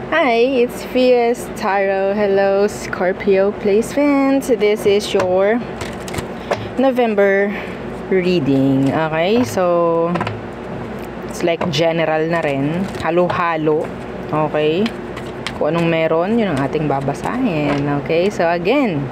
Hi, it's Fias Tarot. Hello, Scorpio placements. This is your November reading. Okay, so it's like general na rin. Halo-halo. Okay, kung anong meron, yun ang ating babasahin. Okay, so again,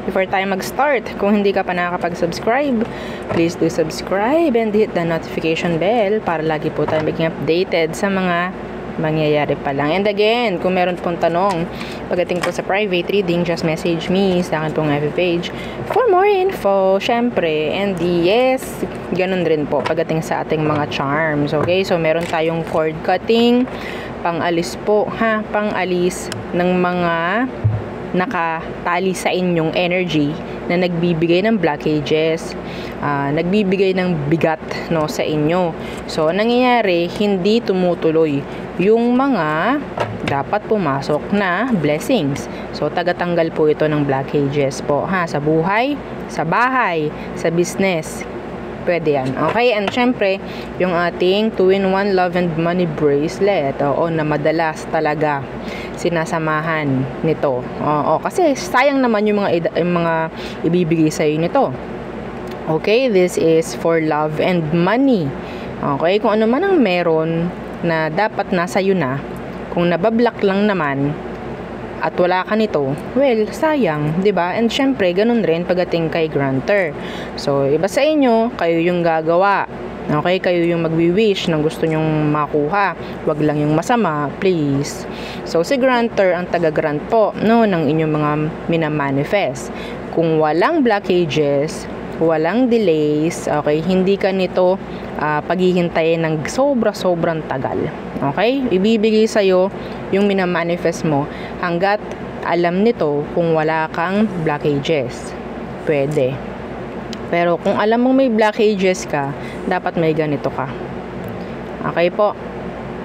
before tayo mag-start, kung hindi ka pa nakakapag-subscribe, please do subscribe and hit the notification bell para lagi po tayo maging updated sa mga mangyayari pa lang. And again, kung meron pong tanong pagdating po sa private reading, just message me sa akin pong FB page for more info, syempre. And yes, ganun rin po pagdating sa ating mga charms. Okay, so meron tayong cord cutting, pang-alis po, pang-alis ng mga nakatali sa inyong energy na nagbibigay ng blockages, nagbibigay ng bigat, no, sa inyo. So nangyayari, hindi tumutuloy yung mga dapat pumasok na blessings. So tagatanggal po ito ng blockages po, sa buhay, sa bahay, sa business. Pwede yan. Okay, and syempre, yung ating 2-in-1 love and money bracelet, na madalas talaga sinasamahan nito. Kasi sayang naman yung mga ibibigay sa iyo nito. Okay, this is for love and money. Okay, kung ano man ang meron na dapat nasa iyo na, kung nabablock lang naman at wala ka nito, well, sayang, 'di ba? And syempre, ganun rin pagdating kay granter. So, iba sa inyo, kayo yung gagawa. Okay, kayo yung magwi-wish ng gusto nyong makuha. Wag lang yung masama, please. So, si granter ang taga-grant po, no, ng inyong mga minamanifest. Kung walang blockages, walang delays, okay, hindi ka nito paghihintayin ng sobrang tagal. Okay? Ibibigay sa'yo yung minamanifest mo hanggat alam nito kung wala kang blockages. Pwede. Pero kung alam mo may blockages ka, dapat may ganito ka. Okay po?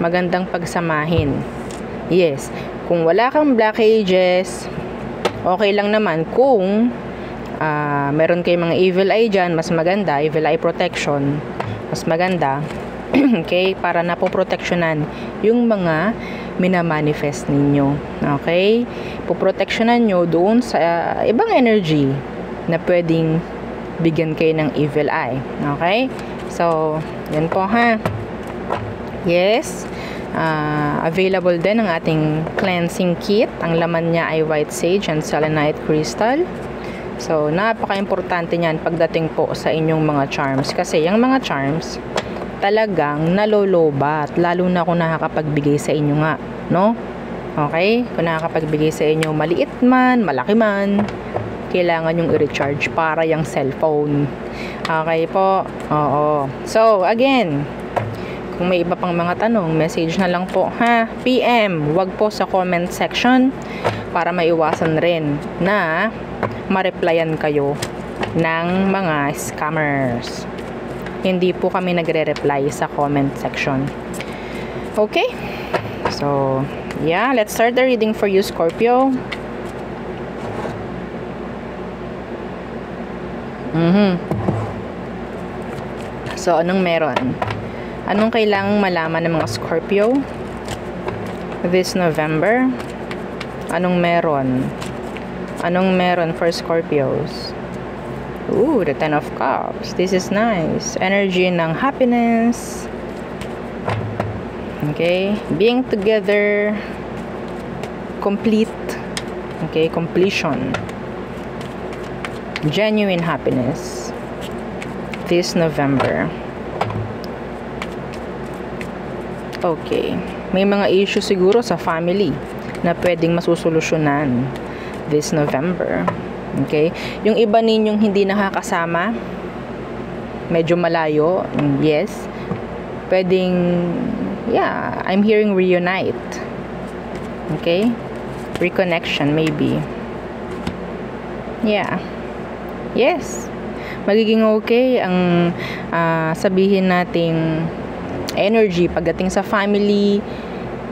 Magandang pagsamahin. Yes. Kung wala kang blockages, okay lang naman. Kung meron kayong mga evil eye dyan, mas maganda. Evil eye protection, mas maganda. Okay? Para napoproteksyonan yung mga minamanifest ninyo. Okay? Poproteksyonan nyo doon sa ibang energy na pwedeng bigyan kayo ng evil eye. Okay? So, yan po Yes. Available din ang ating cleansing kit. Ang laman niya ay white sage and selenite crystal. So, napaka-importante niyan pagdating po sa inyong mga charms. Kasi yung mga charms, talagang nalolobat. Lalo na kung nakakapagbigay sa inyo nga. No? Okay? Kung nakakapagbigay sa inyo, maliit man, malaki man, kailangan yung i-recharge para yung cellphone. Okay po? Oo. So, again, kung may iba pang mga tanong, message na lang po, PM. Wag po sa comment section para maiwasan rin na ma-replyan kayo ng mga scammers. Hindi po kami nagre-reply sa comment section. Okay? So, yeah, let's start the reading for you, Scorpio. So, anong meron? Anong kailangang malaman ng mga Scorpio this November? Anong meron? Anong meron for Scorpios? Ooh, the 10 of Cups. This is nice. Energy ng happiness. Okay. Being together. Complete. Okay. Completion. Genuine happiness. This November. Okay. May mga issue siguro sa family na pwedeng masusolusyonan this November. Okay? Yung iba ninyong hindi nakakasama, medyo malayo, yes. Pwedeng, yeah, I'm hearing reunite. Okay? Reconnection, maybe. Yeah. Yes. Magiging okay ang sabihin nating energy pagdating sa family,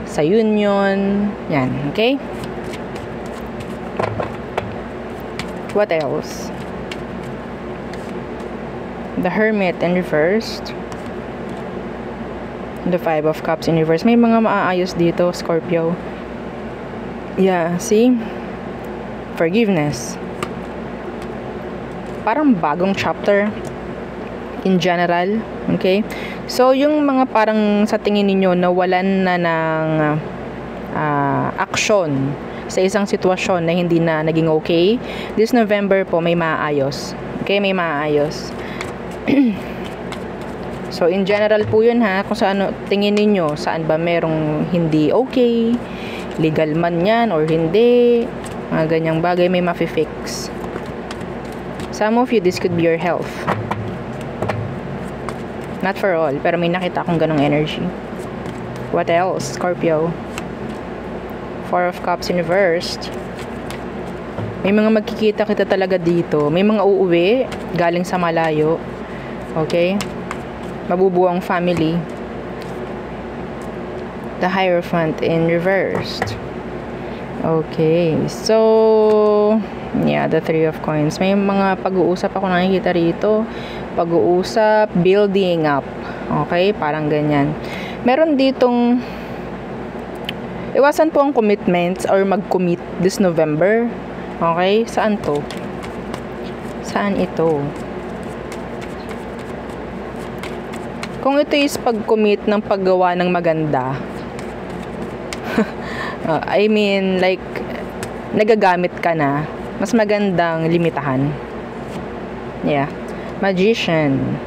sa union, yan, okay? What else? The Hermit in reverse. The Five of Cups in reverse. May mga maaayos dito, Scorpio. Yeah, see? Forgiveness. Parang bagong chapter in general. Okay? So, yung mga parang sa tingin ninyo nawalan na ng action sa isang sitwasyon na hindi na naging okay, this November po may maayos. Okay? May maayos. So, in general po yun ha, kung saan tingin ninyo, saan ba merong hindi okay, legal man yan or hindi, mga ganyang bagay may mafi-fix. Some of you, this could be your health. Not for all, pero may nakita akong ganong energy. What else, Scorpio? Four of Cups in reversed. May mga magkikita kita talaga dito. May mga uuwi, galing sa malayo. Okay? Mabubuo ang family. The Hierophant in reversed. Okay. So, yeah, the Three of Coins. May mga pag-uusap ako nakikita rito. Pag-uusap, building up. Okay? Parang ganyan. Meron ditong iwasan po ang commitments or mag-commit this November. Okay? Saan to? Saan ito? Kung ito is pag-commit ng paggawa ng maganda, I mean, like, nagagamit ka na, mas magandang limitahan. Yeah. Magician.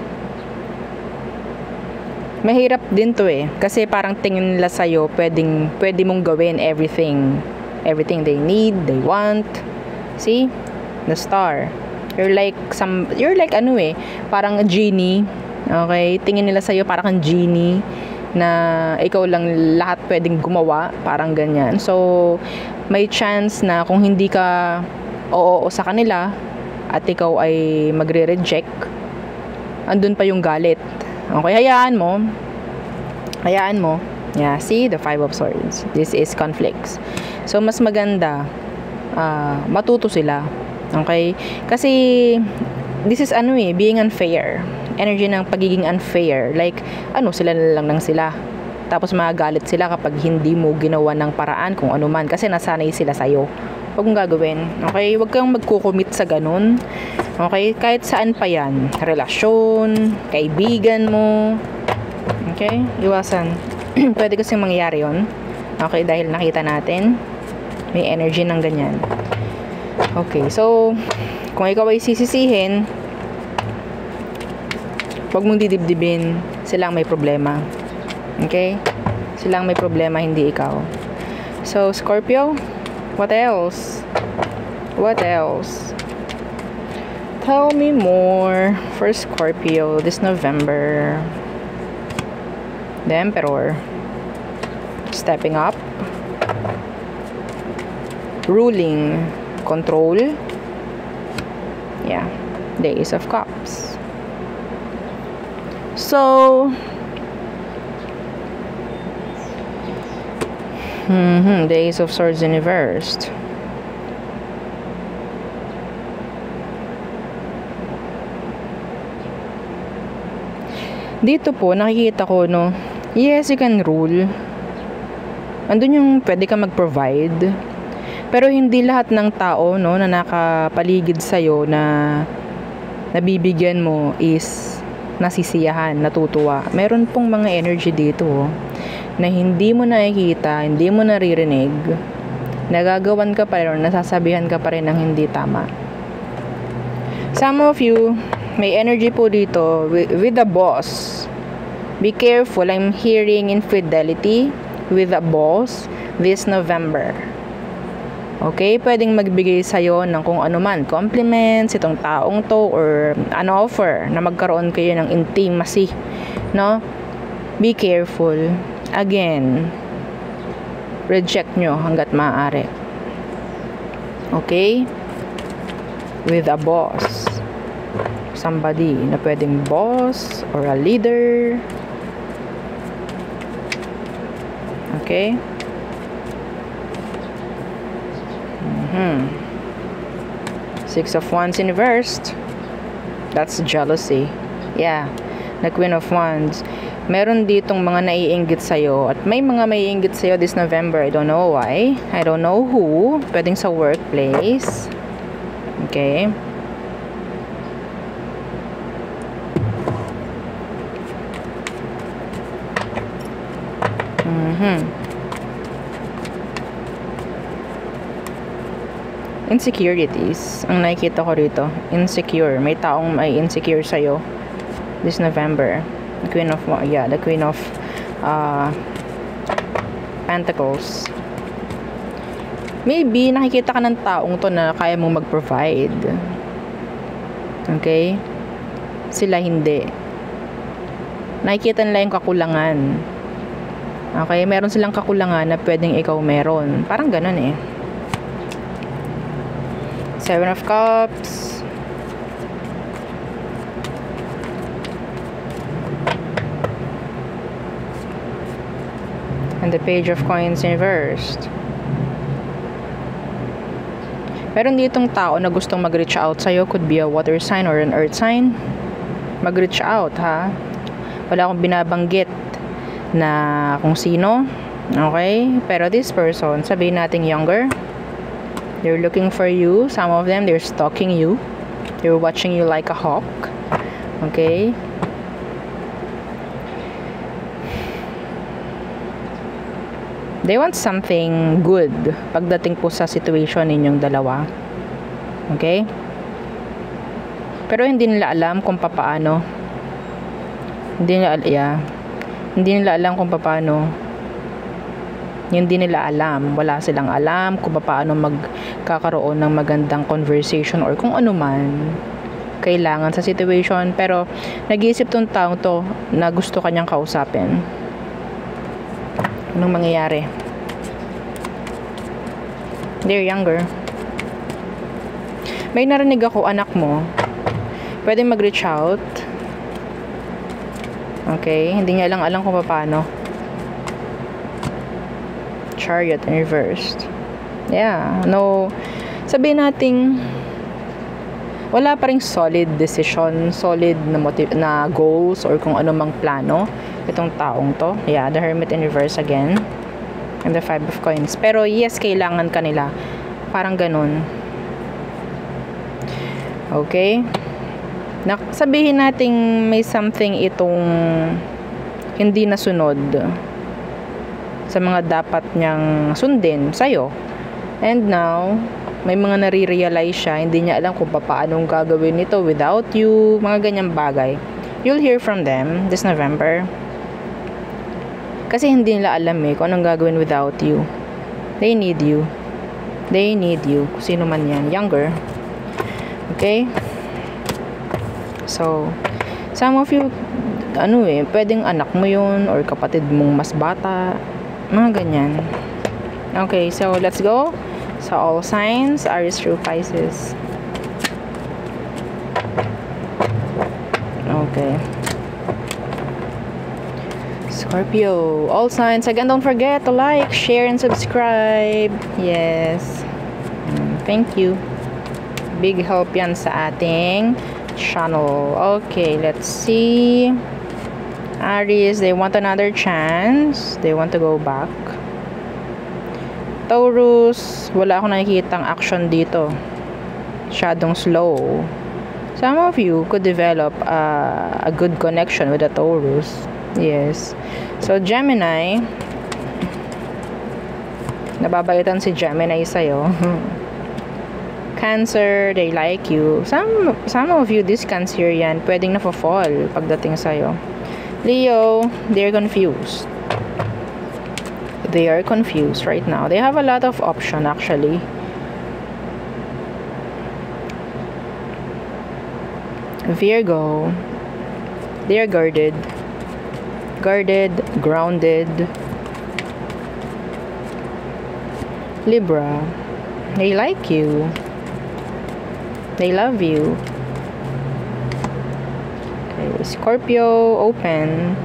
Mahirap din to eh. Kasi parang tingin nila sa'yo, pwede mong gawin everything. Everything they need, they want. See? The Star. You're like ano eh, parang a genie. Okay, tingin nila sa'yo parang kang genie na ikaw lang lahat pwedeng gumawa, parang ganyan. So, may chance na kung hindi ka oo sa kanila at ikaw ay magre-reject, andun pa yung galit. Okay, hayaan mo. Yeah, see, the Five of Swords. This is conflicts. So, mas maganda matuto sila. Okay? Kasi this is being unfair. Energy ng pagiging unfair. Like, sila na lang sila. Tapos magagalit sila kapag hindi mo ginawa ng paraan kung ano man. Kasi nasanay sila sa'yo. Huwag mong gagawin. Okay? Huwag kang magkukumit sa ganun. Okay? Kahit saan pa yan. Relasyon, kaibigan mo. Okay? Iwasan. Pwede kasing mangyari yon. Okay? Dahil nakita natin, may energy ng ganyan. Okay. So, kung ikaw ay sisisihin, huwag mong didibdibin, silang may problema. Okay? Silang may problema, hindi ikaw. So, Scorpio, what else? What else? Tell me more for Scorpio this November. The Emperor. Stepping up. Ruling. Control. Yeah. The Ace of Cups. So, the Ace of Swords in reversed. Dito po, nakikita ko, yes, you can rule. Andun yung pwede ka mag-provide. Pero hindi lahat ng tao, na nakapaligid sa'yo na nabibigyan mo is nasisiyahan, natutuwa. Meron pong mga energy dito na hindi mo nakikita, hindi mo naririnig, nagagawan ka pa rin, nasasabihan ka pa rin ng hindi tama. Some of you, may energy po dito with the boss. Be careful, I'm hearing infidelity with the boss this November. Okay, pwedeng magbigay sa'yo ng kung ano man, compliments, itong taong to, or an offer na magkaroon kayo ng intimacy, Be careful. Again, reject nyo hanggat maaari. Okay? With a boss. Somebody na pwedeng boss or a leader. Okay? Six of Wands in reversed. That's jealousy. Yeah. The Queen of Wands. Meron ditong mga naiinggit sa'yo at may mga maiinggit sa'yo this November. I don't know why. I don't know who. Pwedeng sa workplace. Okay. Insecurities. Ang nakikita ko rito. Insecure. May taong may insecure sa'yo this November. The Queen of Pentacles. Maybe nakikita ka ng taong to na kaya mong mag-provide. Okay? Sila hindi. Nakikita nila yung kakulangan. Okay? Meron silang kakulangan na pwedeng ikaw meron. Parang ganun eh. Seven of Cups. And the Page of Coins reversed. Meron ditong tao na gustong mag-reach out sa'yo. Could be a water sign or an earth sign. Mag-reach out, ha? Wala akong binabanggit na kung sino. Okay? Pero this person, sabihin natin younger. They're looking for you. Some of them, they're stalking you. They're watching you like a hawk. Okay? They want something good pagdating po sa situation ninyong dalawa. Okay? Pero hindi nila alam kung papaano. Hindi nila alam kung papaano. Hindi nila alam. Wala silang alam kung paano magkakaroon ng magandang conversation or kung ano man kailangan sa situation. Pero nag-iisip tong taong to na gusto kanyang kausapin. Anong mangyayari? They're younger. May narinig ako, anak mo. Pwede mag-reach out. Okay? Hindi niya lang alam kung paano. Chariot in reversed. Yeah. No. Sabihin nating wala pa ring solid decision, solid na goals or kung ano mang plano itong taong to. Yeah, the Hermit in reverse again. And the Five of Coins. Pero yes, kailangan kanila. Parang ganun. Okay? Sabihin nating may something itong hindi nasunod sa mga dapat niyang sundin sa'yo. And now, may mga nare-realize siya, hindi niya alam kung paanong gagawin ito without you, mga ganyang bagay. You'll hear from them this November. Kasi hindi nila alam kung anong gagawin without you. They need you. They need you. Kung sino man yan. Younger. Okay? So, some of you, pwedeng anak mo yun or kapatid mong mas bata. Mga ganyan. Okay, so let's go. So, all signs, Aries through Pisces. Okay. Scorpio, all signs. Again, don't forget to like, share, and subscribe. Yes. Thank you. Big help yan sa ating channel. Okay, let's see. Aries, they want another chance. They want to go back. Taurus, wala akong nakikitang action dito. Masyadong slow. Some of you could develop a good connection with the Taurus. Yes. So, Gemini, nababaitan si Gemini sa'yo. Cancer, they like you. Some of you, this Cancerian, pwedeng na-fall pagdating sa'yo. Leo, they're confused. They are confused right now. They have a lot of option actually. Virgo, they are guarded, grounded. Libra, they like you. They love you. Okay, Scorpio, open.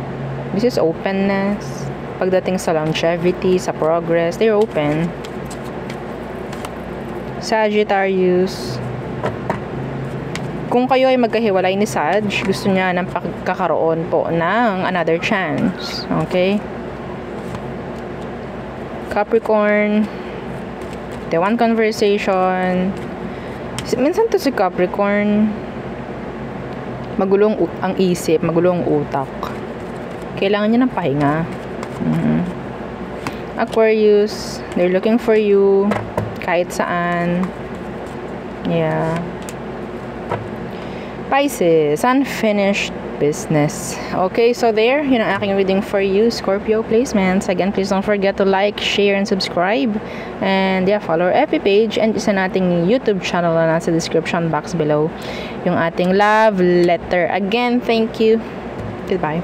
This is openness. Pagdating sa longevity, sa progress, they're open. Sagittarius, kung kayo ay magkahiwalay ni Sag, gusto niya ng pagkakaroon po ng another chance. Okay? Capricorn, they want conversation. Minsan to si Capricorn, magulong ang isip, magulong utak. Kailangan niya ng pahinga. Aquarius, they're looking for you kahit saan. Yeah. Pisces, unfinished business. Okay, so there, yun ang aking reading for you, Scorpio placements. Again, please don't forget to like, share, and subscribe. And yeah, follow our FB page and isa nating YouTube channel na nasa description box below. Yung ating love letter. Again, thank you. Goodbye.